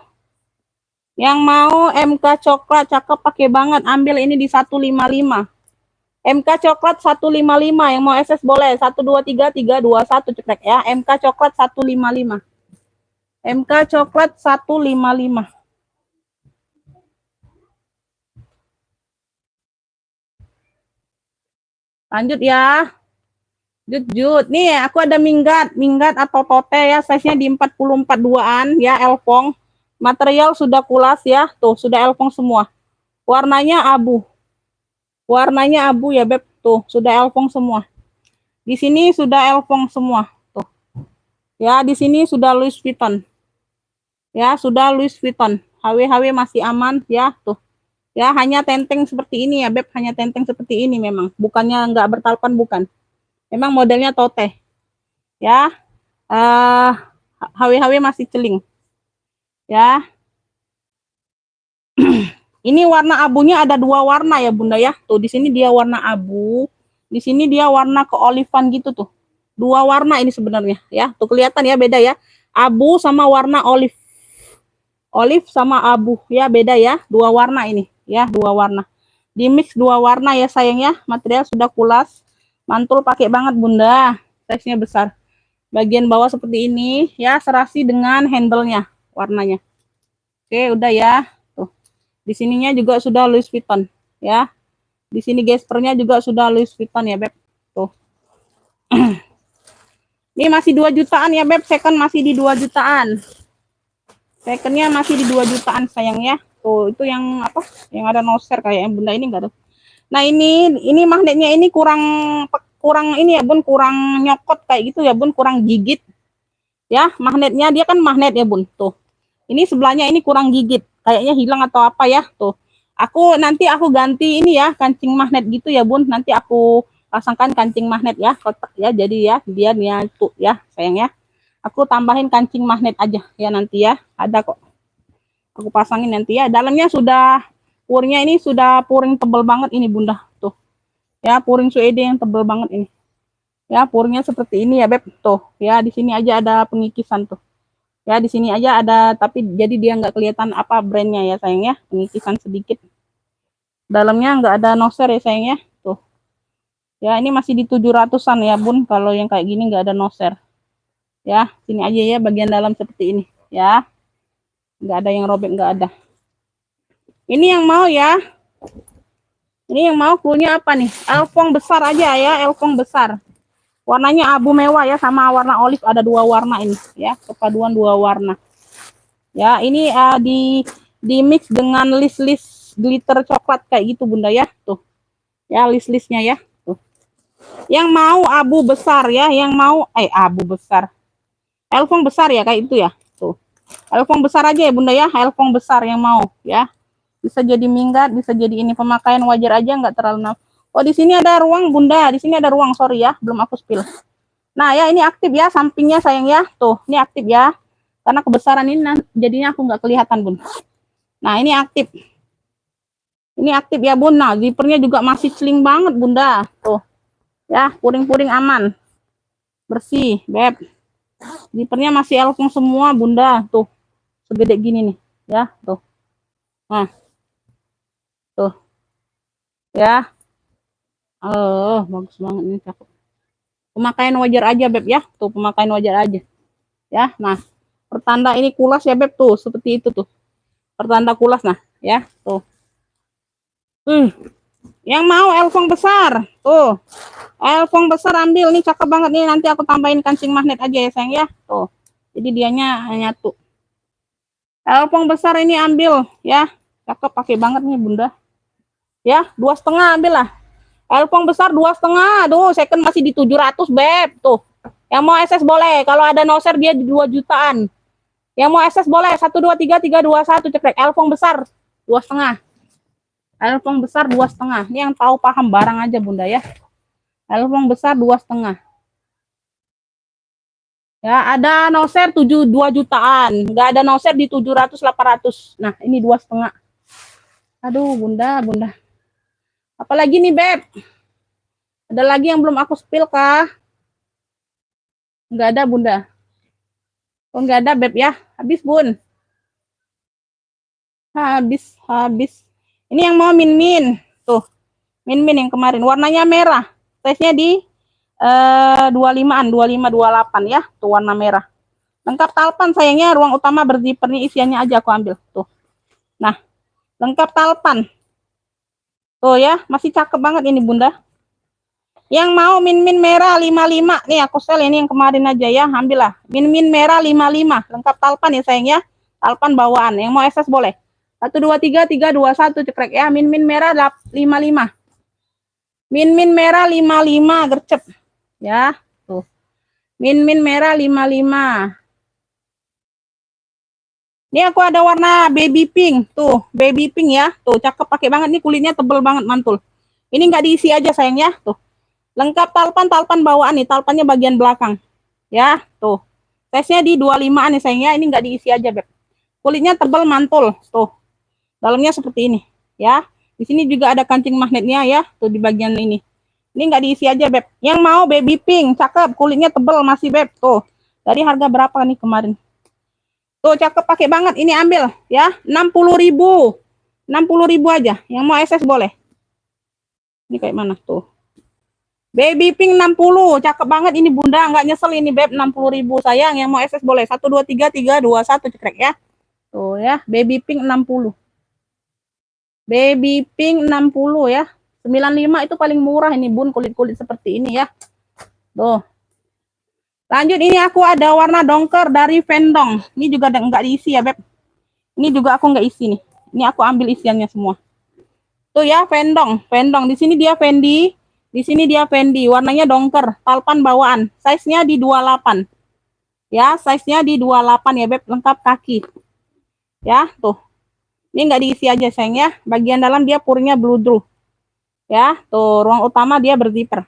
Yang mau MK coklat cakep pakai banget, ambil ini di 155. MK coklat 155, yang mau SS boleh 123 321 cekrek ya. MK coklat 155. MK coklat 155. Lanjut ya. Jut. Nih, aku ada minggat atau tote ya, size-nya di 44-2an ya, elpong. Material sudah kulas ya, tuh sudah elpong semua. Warnanya abu. Warnanya abu ya, Beb. Tuh, sudah elpong semua. Di sini sudah elpong semua, tuh. Ya, di sini sudah Louis Vuitton. Ya, sudah Louis Vuitton. HW masih aman ya, tuh. Ya, hanya tenteng seperti ini ya, Beb, hanya tenteng seperti ini memang. Bukannya nggak bertalpan, bukan. Memang modelnya tote. Ya, HW masih celing. Ya. Ini warna abunya ada dua warna ya Bunda ya. Tuh di sini dia warna abu, di sini dia warna keolifan gitu tuh. Dua warna ini sebenarnya ya. Tuh kelihatan ya, beda ya. Abu sama warna olive. Olive sama abu ya, beda ya. Dua warna ini ya, dua warna. Di mix dua warna ya sayang ya. Material sudah kulas. Mantul pakai banget Bunda. Size-nya besar. Bagian bawah seperti ini ya, serasi dengan handle-nya warnanya. Oke, udah ya. Tuh. Di sininya juga sudah Louis Vuitton ya. Di sini gespernya juga sudah Louis Vuitton ya, Beb. Tuh. Ini masih 2 jutaan ya, Beb. Second masih di 2 jutaan. Secondnya masih di 2 jutaan sayang ya. Tuh, itu yang apa? Yang ada noser kayak yang Bunda ini enggak tuh. Nah, ini magnetnya ini kurang kurang ini ya, Bun, kurang nyokot kayak gitu ya, Bun, kurang gigit. Ya, magnetnya dia kan magnet ya, Bun. Tuh. Ini sebelahnya ini kurang gigit. Kayaknya hilang atau apa ya, tuh. Nanti aku ganti ini ya, kancing magnet gitu ya, Bun. Nanti aku pasangkan kancing magnet ya, kotak ya. Jadi ya, dia nyatu ya, sayang ya. Aku tambahin kancing magnet aja ya nanti ya. Ada kok. Aku pasangin nanti ya. Dalamnya sudah purnya ini sudah puring tebel banget ini, Bunda. Tuh. Ya, puring suede yang tebel banget ini. Ya, purnya seperti ini ya, Beb. Tuh, ya di sini aja ada pengikisan tuh. Ya, di sini aja ada, tapi jadi dia nggak kelihatan apa brandnya ya, sayang ya. Pengikisan sedikit. Dalamnya nggak ada noser ya, sayang ya. Tuh. Ya, ini masih di 700-an ya, Bun. Kalau yang kayak gini nggak ada noser. Ya, sini aja ya bagian dalam seperti ini. Ya, nggak ada yang robek, nggak ada. Ini yang mau ya. Ini yang mau cluenya apa nih? Elfong besar aja ya, elfong besar. Warnanya abu mewah ya, sama warna olive, ada dua warna ini ya, kepaduan dua warna. Ya, ini di mix dengan list-list glitter coklat kayak gitu, Bunda ya. Tuh. Ya, list-listnya ya. Tuh. Yang mau abu besar ya, yang mau abu besar. Elfong besar ya kayak itu ya. Tuh. Elfong besar aja ya, Bunda ya. Elfong besar yang mau ya. Bisa jadi minggat, bisa jadi ini pemakaian wajar aja, nggak terlalu nafsu. Oh, di sini ada ruang, Bunda. Di sini ada ruang, sorry ya, belum aku spill. Nah, ya ini aktif ya, sampingnya sayang ya. Tuh, ini aktif ya. Karena kebesaran ini jadinya aku nggak kelihatan, Bun. Nah, ini aktif. Ini aktif ya, Bun. Nah, zippernya juga masih celing banget, Bunda. Tuh. Ya, puring-puring aman. Bersih, Beb. Zippernya masih elfong semua, Bunda. Tuh. Segede gini nih, ya. Tuh. Nah. Tuh. Ya. Oh, bagus banget ini, cakep. Pemakaian wajar aja, Beb ya. Tuh, pemakaian wajar aja. Ya, nah. Pertanda ini kulas ya, Beb, tuh, seperti itu tuh. Pertanda kulas, nah, ya, tuh. Yang mau elfong besar, tuh. Elfong besar ambil, nih cakep banget nih, nanti aku tambahin kancing magnet aja ya, sayang ya. Tuh. Jadi dianya nyatu. Elfong besar ini ambil, ya. Cakep, pakai banget nih, Bunda. Ya, 2,5 ambil lah. Elfong besar 2,5. Aduh, second masih di 700, Beb. Tuh. Yang mau SS boleh. Kalau ada noser dia di 2 jutaan. Yang mau SS boleh. 1, 2, 3, 3, 2, 1. Cekrek. Elfong besar 2,5. Elfong besar 2,5. Ini yang tahu paham barang aja, Bunda ya. Elfong besar 2,5. Ya, ada noser 2 jutaan. Nggak ada noser di 700, 800. Nah, ini 2,5. Aduh, Bunda. Apalagi nih, Beb? Ada lagi yang belum aku spill kah? Nggak ada, Bunda. Oh, nggak ada, Beb ya. Habis, Bun. Habis. Ini yang mau min-min. Tuh. Min-min yang kemarin. Warnanya merah. Size-nya di 25-an, 25, 28 ya. Tuh warna merah. Lengkap talpan sayangnya, ruang utama berziper nih, isiannya aja aku ambil. Tuh. Nah, lengkap talpan. Tuh ya, masih cakep banget ini, Bunda. Yang mau min-min merah 55. Nih aku sel ini yang kemarin aja ya, ambillah. Min-min merah 55. Lengkap talpan ya sayang ya. Talpan bawaan. Yang mau SS boleh. 1, 2, 3, 3, 2, 1 cekrek ya. Min-min merah 55. Min-min merah 55 gercep. Ya, tuh. Min-min merah 55. Ini aku ada warna baby pink. Tuh, baby pink ya. Tuh, cakep pakai banget nih, kulitnya tebel banget, mantul. Ini nggak diisi aja sayang ya. Tuh. Lengkap talpan bawaan nih, talpannya bagian belakang. Ya, tuh. Size-nya di 25-an nih sayang ya. Ini nggak diisi aja, Beb. Kulitnya tebel, mantul. Tuh. Dalamnya seperti ini, ya. Di sini juga ada kancing magnetnya ya, tuh di bagian ini. Ini nggak diisi aja, Beb. Yang mau baby pink, cakep, kulitnya tebel masih, Beb. Tuh. Dari harga berapa nih kemarin? Tuh, cakep pakai banget. Ini ambil ya, 60.000. 60.000 aja. Yang mau SS boleh. Ini kayak mana tuh? Baby pink 60, cakep banget ini, Bunda, nggak nyesel ini, Beb. 60.000 sayang. Yang mau SS boleh. 1, 2, 3, 3, 2, 1 cekrek ya. Tuh ya, baby pink 60. Baby pink 60 ya. 95 itu paling murah ini, Bun, kulit-kulit seperti ini ya. Tuh. Lanjut, ini aku ada warna dongker dari Vendong. Ini juga nggak diisi ya, Beb. Ini juga aku nggak isi nih. Ini aku ambil isiannya semua. Tuh ya, Vendong, Vendong. Di sini dia Fendi, di sini dia Fendi. Warnanya dongker, talpan bawaan. Size-nya di 28. Ya, size-nya di 28 ya, Beb, lengkap kaki. Ya, tuh. Ini nggak diisi aja, sayang ya. Bagian dalam dia purnya bludru. Ya, tuh ruang utama dia berzipper.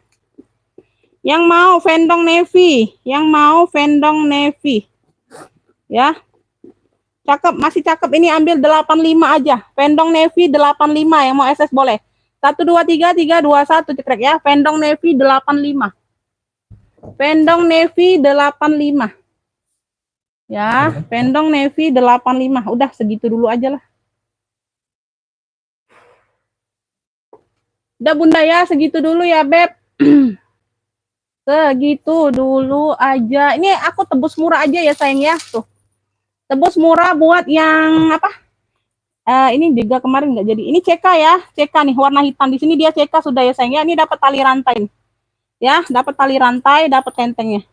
Yang mau Vendong navy, yang mau Vendong navy. Ya. Cakep, masih cakep. Ini ambil 85 aja. Vendong navy 85 yang mau SS boleh. 123 321 cekrek ya. Vendong navy 85. Vendong navy 85. Ya, Vendong navy 85. Udah segitu dulu aja lah. Udah Bunda ya, segitu dulu ya, Beb. Segitu dulu aja. Ini aku tebus murah aja ya, sayang ya. Tuh. Tebus murah buat yang apa? Ini juga kemarin nggak jadi. Ini CK ya, CK nih warna hitam. Di sini dia CK sudah ya, sayang ya. Ini dapat tali rantai. Ya, dapat tali rantai, dapat tentengnya.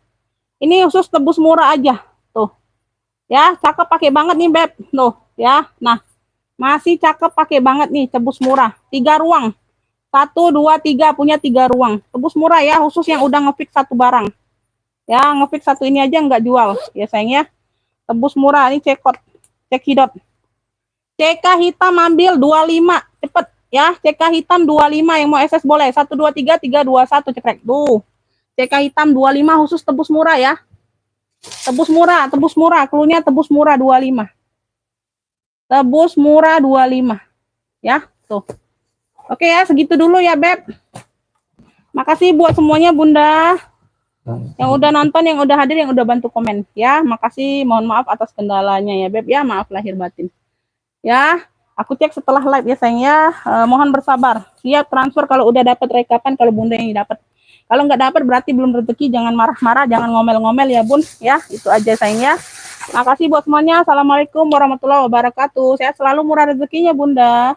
Ini khusus tebus murah aja. Tuh. Ya, cakep pakai banget nih, Beb. Tuh, ya. Nah, masih cakep pakai banget nih, tebus murah. 3 ruang. 1, 2, 3 punya 3 ruang. Tebus murah ya, khusus yang udah ngefix satu barang. Ya, ngefix satu ini aja nggak jual. Ya, sayang ya. Tebus murah, ini cekot. Cekidot. CK hitam ambil 25. Cepet ya, CK hitam 25 yang mau SS boleh. 1, 2, 3, 3, 2, 1 cekrek. Tuh. CK hitam 25 khusus tebus murah ya. Tebus murah, tebus murah. Klunya tebus murah 25. Tebus murah 25. Ya, tuh. Oke ya, segitu dulu ya, Beb. Makasih buat semuanya, Bunda. Yang udah nonton, yang udah hadir, yang udah bantu komen. Ya, makasih. Mohon maaf atas kendalanya ya, Beb. Ya, maaf lahir batin. Ya, aku cek setelah live ya, sayang ya. Mohon bersabar. Siap transfer kalau udah dapat rekapan, kalau Bunda yang dapat. Kalau nggak dapat berarti belum rezeki. Jangan marah-marah, jangan ngomel-ngomel ya, Bun. Ya, itu aja, sayang ya. Makasih buat semuanya. Assalamualaikum warahmatullahi wabarakatuh. Sehat selalu, murah rezekinya, Bunda.